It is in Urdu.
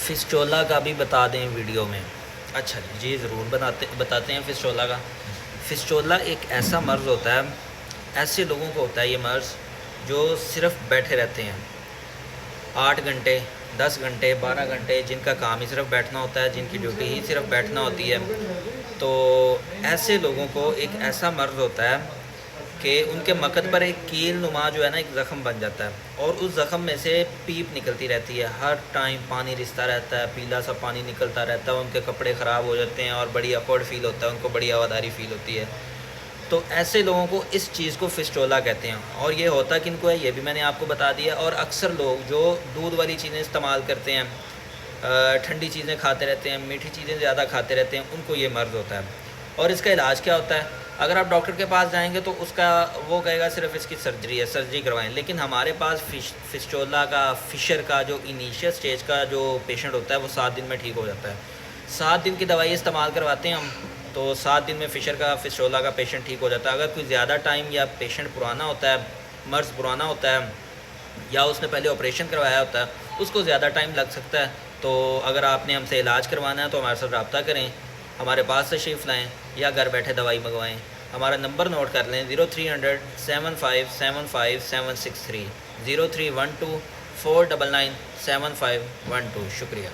فسٹولا کا بھی بتا دیں ویڈیو میں؟ اچھا جی ضرور بتاتے ہیں فسٹولا کا۔ فسٹولا ایک ایسا مرض ہوتا ہے، ایسے لوگوں کو ہوتا ہے یہ مرض جو صرف بیٹھے رہتے ہیں 8 گھنٹے 10 گھنٹے 12 گھنٹے، جن کا کام ہی صرف بیٹھنا ہوتا ہے، جن کی ڈیوٹی ہی صرف بیٹھنا ہوتی ہے۔ تو ایسے لوگوں کو ایک ایسا مرض ہوتا ہے کہ ان کے مقد پر ایک کیل نما جو ہے نا ایک زخم بن جاتا ہے، اور اس زخم میں سے پیپ نکلتی رہتی ہے، ہر ٹائم پانی رستا رہتا ہے، پیلا سا پانی نکلتا رہتا ہے، ان کے کپڑے خراب ہو جاتے ہیں اور بڑی اکورڈ فیل ہوتا ہے، ان کو بڑی ہواداری فیل ہوتی ہے۔ تو ایسے لوگوں کو اس چیز کو فسٹولا کہتے ہیں، اور یہ ہوتا کن کو ہے یہ بھی میں نے آپ کو بتا دیا۔ اور اکثر لوگ جو دودھ والی چیزیں استعمال کرتے ہیں، ٹھنڈی چیزیں کھاتے رہتے ہیں، میٹھی چیزیں زیادہ کھاتے رہتے ہیں، ان کو یہ مرض ہوتا ہے۔ اور اس کا علاج کیا ہوتا ہے؟ اگر آپ ڈاکٹر کے پاس جائیں گے تو اس کا وہ کہے گا صرف اس کی سرجری ہے، سرجری کروائیں، لیکن ہمارے پاس فسٹولا کا فشر کا جو انیشیل سٹیج کا جو پیشنٹ ہوتا ہے وہ 7 دن میں ٹھیک ہو جاتا ہے۔ 7 دن کی دوائی استعمال کرواتے ہیں ہم، تو 7 دن میں فسٹولا کا پیشنٹ ٹھیک ہو جاتا ہے۔ اگر کوئی زیادہ ٹائم یا پیشنٹ پرانا ہوتا ہے، مرض پرانا ہوتا ہے، یا اس نے پہلے آپریشن کروایا ہوتا ہے، اس کو زیادہ ٹائم لگ سکتا ہے۔ تو اگر آپ نے ہم سے علاج کروانا ہے تو ہمارے ساتھ رابطہ کریں، ہمارے پاس تشریف لائیں یا گھر بیٹھے دوائی منگوائیں۔ ہمارا نمبر نوٹ کر لیں 0300 7575 763 0312 499 7512۔ شکریہ۔